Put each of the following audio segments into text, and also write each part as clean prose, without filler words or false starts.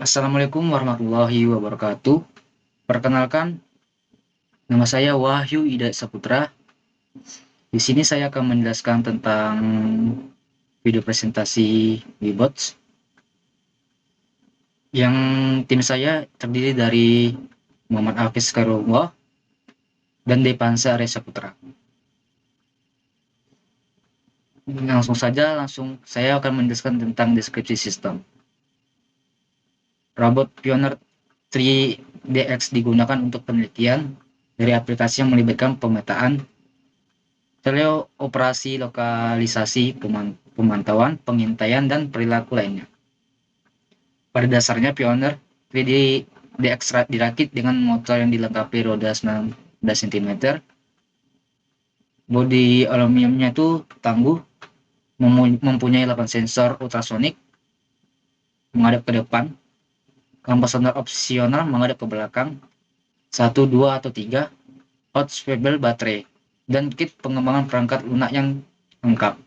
Assalamualaikum warahmatullahi wabarakatuh. Perkenalkan, nama saya Wahyu Ida Saputra. Di sini saya akan menjelaskan tentang video presentasi Webots. Yang tim saya terdiri dari Muhammad Hafiz Karullah dan Depansa Arya Saputra. Langsung saya akan menjelaskan tentang deskripsi sistem. Robot Pioneer 3DX digunakan untuk penelitian dari aplikasi yang melibatkan pemetaan, teleoperasi, lokalisasi, pemantauan, pengintaian, dan perilaku lainnya. Pada dasarnya, Pioneer 3DX dirakit dengan motor yang dilengkapi roda 19 cm. Bodi aluminiumnya itu tangguh, mempunyai 8 sensor ultrasonik menghadap ke depan, lampu sonar opsional menghadap ke belakang, 1, 2, atau 3, hot swivel baterai, dan kit pengembangan perangkat lunak yang lengkap.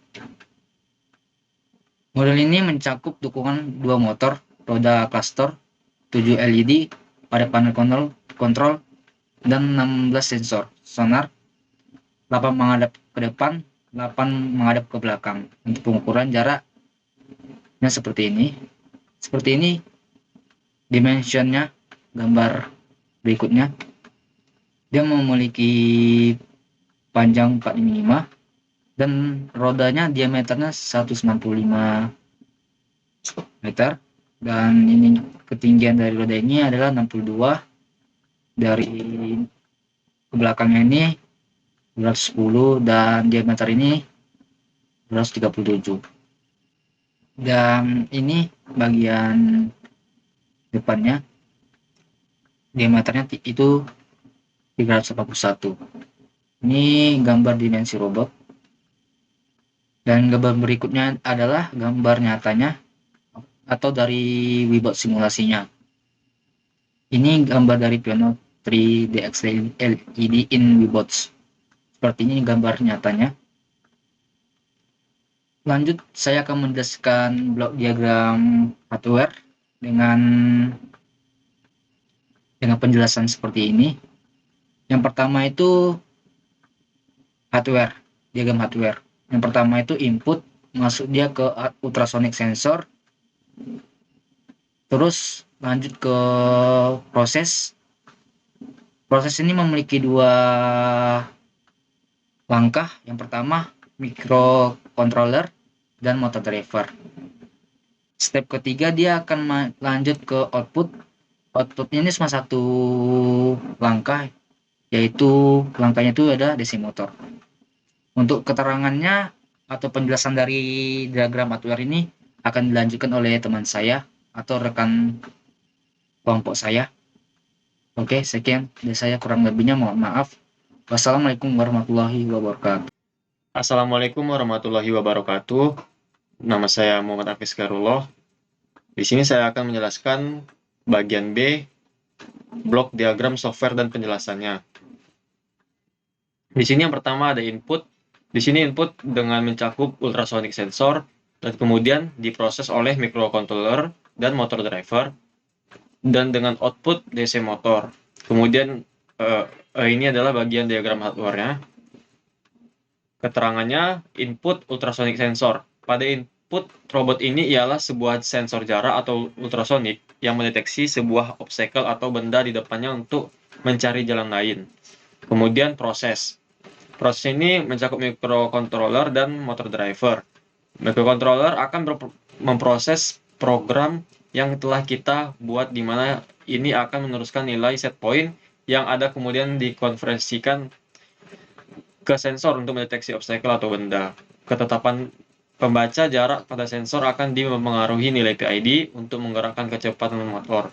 Model ini mencakup dukungan 2 motor, roda klastor, 7 LED pada panel kontrol, dan 16 sensor sonar, 8 menghadap ke depan, 8 menghadap ke belakang. Untuk pengukuran jaraknya seperti ini. Dimensionnya, gambar berikutnya. Dia memiliki panjang 455 dan rodanya diameternya 195 meter, dan ini ketinggian dari roda ini adalah 62, dari ke belakangnya ini 210, dan diameter ini 237, dan ini bagian depannya diameternya itu 381. Ini gambar dimensi robot, dan gambar berikutnya adalah gambar nyatanya atau dari Webot simulasinya. Ini gambar dari Pioneer 3DX LED in Webots. Seperti ini gambar nyatanya. Lanjut, saya akan menjelaskan blok diagram hardware dengan penjelasan seperti ini. Yang pertama itu diagram hardware. Yang pertama itu input, masuk dia ke ultrasonic sensor, terus lanjut ke proses. Proses ini memiliki 2 langkah. Yang pertama, microcontroller dan motor driver. Step ketiga, dia akan lanjut ke output. Outputnya ini cuma 1 langkah, yaitu langkahnya itu ada DC motor. Untuk keterangannya atau penjelasan dari diagram hardware ini akan dilanjutkan oleh teman saya atau rekan kelompok saya. Oke, sekian dari saya, kurang lebihnya mohon maaf. Wassalamualaikum warahmatullahi wabarakatuh. Assalamualaikum warahmatullahi wabarakatuh. Nama saya Muhammad Hafiz Karullah. Di sini saya akan menjelaskan bagian B, blok diagram software dan penjelasannya. Di sini yang pertama ada input. Di sini input dengan mencakup ultrasonic sensor dan kemudian diproses oleh microcontroller dan motor driver, dan dengan output DC motor. Kemudian ini adalah bagian diagram hardware-nya. Keterangannya, input ultrasonic sensor. Pada input robot ini ialah sebuah sensor jarak atau ultrasonik yang mendeteksi sebuah obstacle atau benda di depannya untuk mencari jalan lain. Kemudian proses. Proses ini mencakup microcontroller dan motor driver. Microcontroller akan memproses program yang telah kita buat, di mana ini akan meneruskan nilai set point yang ada kemudian dikonversikan ke sensor untuk mendeteksi obstacle atau benda. Ketetapan pembaca jarak pada sensor akan dimengaruhi nilai PID untuk menggerakkan kecepatan motor.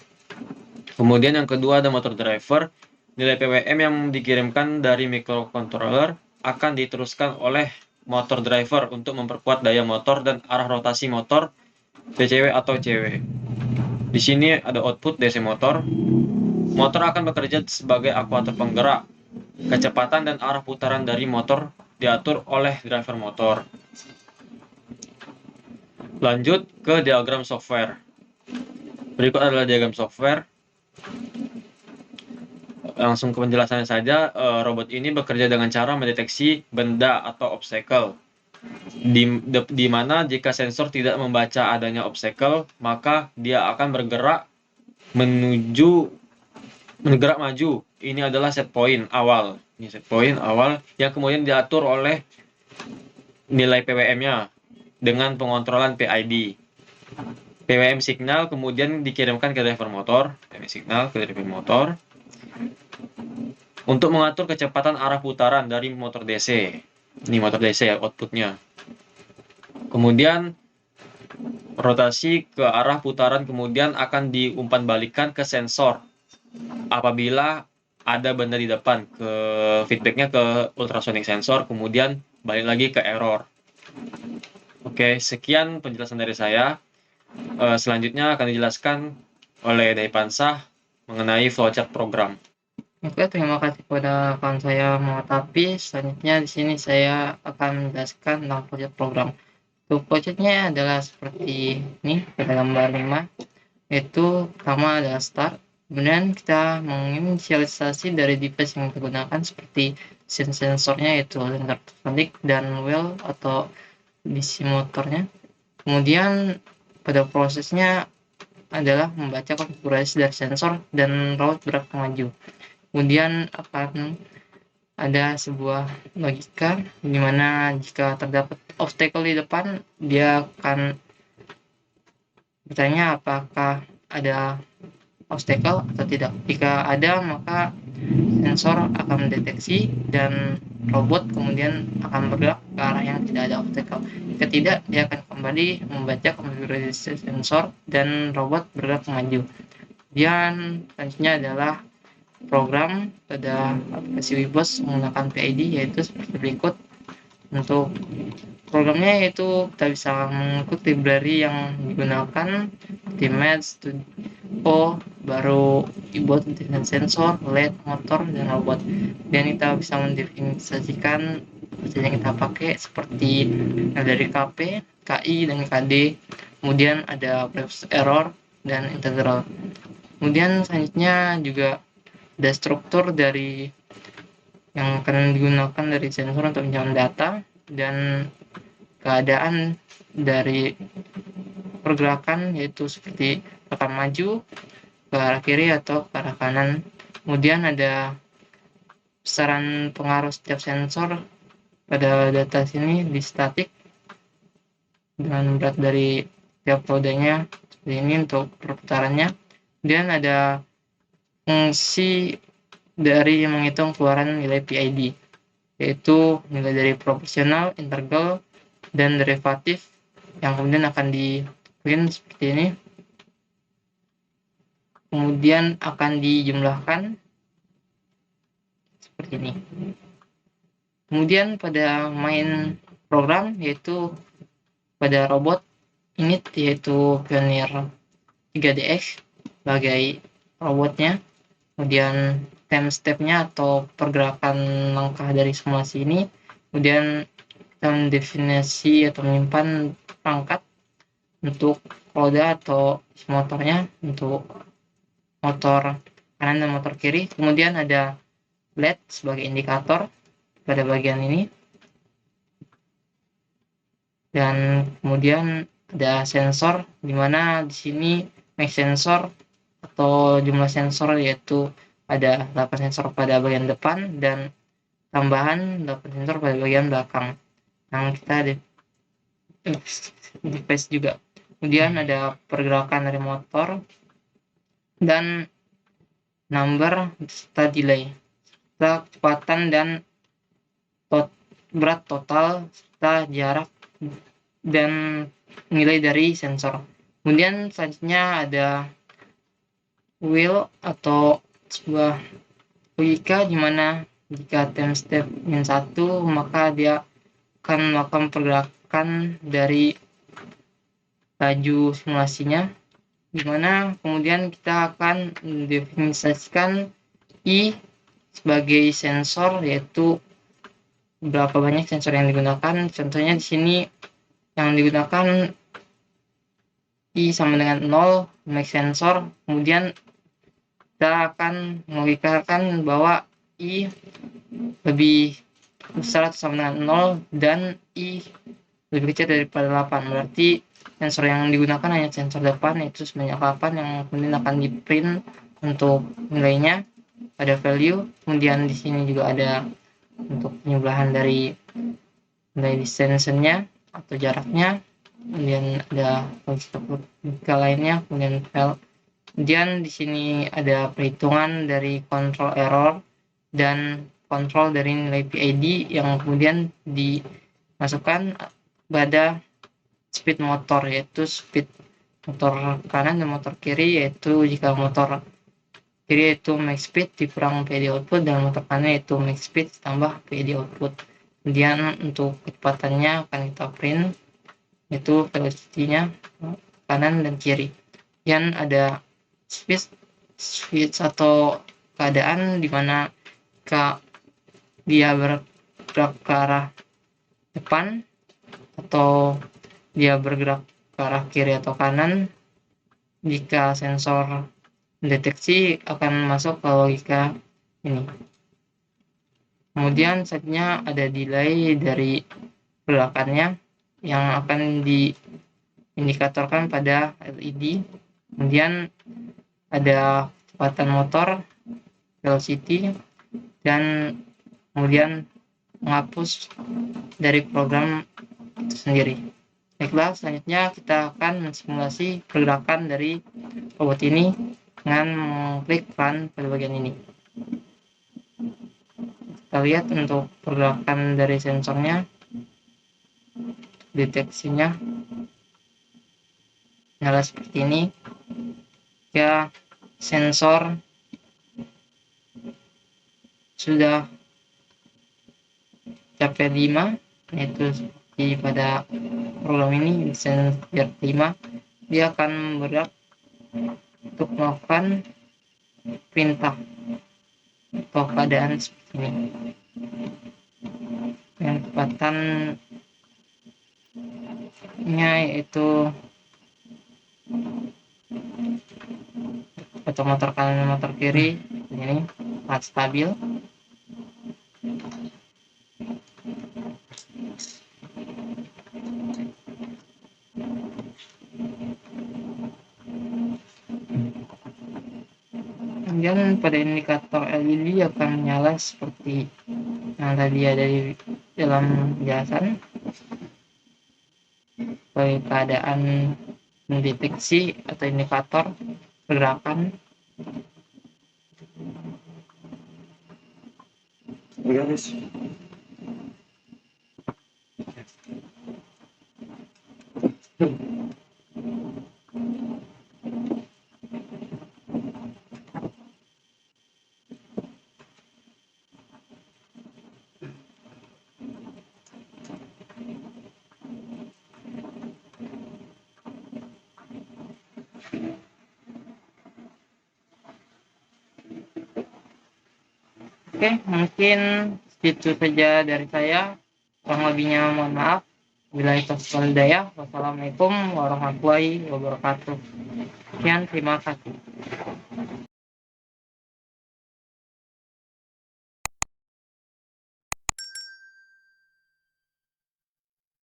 Kemudian yang kedua ada motor driver. Nilai PWM yang dikirimkan dari microcontroller akan diteruskan oleh motor driver untuk memperkuat daya motor dan arah rotasi motor PCW atau CW. Di sini ada output DC motor. Motor akan bekerja sebagai aktuator penggerak. Kecepatan dan arah putaran dari motor diatur oleh driver motor. Lanjut ke diagram software. Berikut adalah diagram software. Langsung ke penjelasannya saja, robot ini bekerja dengan cara mendeteksi benda atau obstacle. Di mana jika sensor tidak membaca adanya obstacle, maka dia akan bergerak maju. Ini adalah set point awal. Ini set point awal yang kemudian diatur oleh nilai PWM-nya dengan pengontrolan PID. PWM signal kemudian dikirimkan ke driver motor, untuk mengatur kecepatan arah putaran dari motor DC. Ini motor DC ya outputnya. Kemudian rotasi ke arah putaran kemudian akan diumpan balikan ke sensor. Apabila ada benda di depan, ke feedbacknya ke ultrasonic sensor, kemudian balik lagi ke error. Oke, sekian penjelasan dari saya. Selanjutnya akan dijelaskan oleh Daipansah mengenai flowchart program. Oke, terima kasih kepada kawan saya Muhammad Hafiz. Selanjutnya di sini saya akan menjelaskan tentang project program. Untuk projectnya adalah seperti ini pada gambar 5, yaitu pertama adalah start. Kemudian kita menginisialisasi dari device yang digunakan seperti sensornya yaitu sensor terbalik dan wheel atau DC motornya. Kemudian pada prosesnya adalah membaca konfigurasi dari sensor dan robot bergerak maju. Kemudian akan ada sebuah logika di mana jika terdapat obstacle di depan, dia akan bertanya apakah ada obstacle atau tidak. Jika ada, maka sensor akan mendeteksi dan robot kemudian akan bergerak ke arah yang tidak ada obstacle. Jika tidak, dia akan kembali membaca konfigurasi sensor dan robot bergerak maju. Dan selanjutnya adalah program pada aplikasi Webos menggunakan PID, yaitu seperti berikut. Untuk programnya yaitu kita bisa mengikuti library yang digunakan di Match, Studio, baru dibuat dengan sensor, LED, motor, dan robot. Dan kita bisa mendefinisikan yang kita pakai seperti dari KP, KI, dan KD. Kemudian ada error dan integral. Kemudian selanjutnya juga ada struktur dari yang akan digunakan dari sensor untuk menjauh data dan keadaan dari pergerakan, yaitu seperti akan maju ke arah kiri atau ke arah kanan. Kemudian ada besaran pengaruh setiap sensor pada data sini di statik dengan berat dari tiap rodanya seperti ini untuk perputarannya. Kemudian ada fungsi dari menghitung keluaran nilai PID, yaitu nilai dari proporsional, integral, dan derivatif yang kemudian akan di print seperti ini. Kemudian akan dijumlahkan seperti ini. Kemudian pada main program, yaitu pada robot init, yaitu Pioneer 3DX sebagai robotnya. Kemudian time step-nya atau pergerakan langkah dari simulasi ini. Kemudian kita mendefinisi atau menyimpan perangkat untuk roda atau motornya, untuk motor kanan dan motor kiri. Kemudian ada LED sebagai indikator pada bagian ini. Dan kemudian ada sensor, di mana di sini max sensor atau jumlah sensor yaitu ada 8 sensor pada bagian depan dan tambahan 8 sensor pada bagian belakang yang kita device juga. Kemudian ada pergerakan dari motor dan number serta delay serta kecepatan dan berat total serta jarak dan nilai dari sensor. Kemudian selanjutnya ada wheel atau sebuah logika di mana jika time step min 1, maka dia akan melakukan pergerakan dari laju simulasinya, di mana kemudian kita akan mendefinisikan I sebagai sensor, yaitu berapa banyak sensor yang digunakan. Contohnya di sini yang digunakan I sama dengan 0, make sensor, kemudian kita akan melogikakan bahwa I lebih besar atau sama dengan 0 dan I lebih kecil daripada 8. Berarti sensor yang digunakan hanya sensor depan, yaitu sebanyak 8 yang kemudian akan di print untuk nilainya, ada value. Kemudian di sini juga ada untuk penyebelahan dari nilai distansinya atau jaraknya, kemudian ada logika lainnya, kemudian file. Kemudian di sini ada perhitungan dari control error dan kontrol dari nilai PID yang kemudian dimasukkan pada speed motor, yaitu speed motor kanan dan motor kiri, yaitu jika motor kiri yaitu max speed dikurang PID output dan motor kanan yaitu max speed tambah PID output. Kemudian untuk kecepatannya akan kita print, yaitu velocity-nya kanan dan kiri. Dan ada speed atau keadaan di mana dia bergerak ke arah depan atau dia bergerak ke arah kiri atau kanan. Jika sensor mendeteksi akan masuk ke logika ini. Kemudian selanjutnya ada delay dari pergerakannya yang akan diindikatorkan pada LED. Kemudian ada kecepatan motor, velocity, dan kemudian menghapus dari program itu sendiri. Baiklah, selanjutnya kita akan mensimulasi pergerakan dari robot ini dengan mengklik run pada bagian ini. Kita lihat untuk pergerakan dari sensornya, deteksinya nyala seperti ini. Ya, sensor sudah capai 5, yaitu seperti pada program ini sensor 5, dia akan bergerak untuk melakukan perintah atau keadaan seperti ini. Yang kecepatannya yaitu atau motor kanan dan motor kiri ini sangat stabil. Kemudian pada indikator LED akan menyala seperti yang tadi ada di dalam penjelasan sebagai keadaan mendeteksi atau indikator pergerakan. Oke, mungkin itu saja dari saya. Kurang lebihnya mohon maaf. Wabillahi taufiq wal hidayah. Wassalamualaikum warahmatullahi wabarakatuh. Sekian, terima kasih.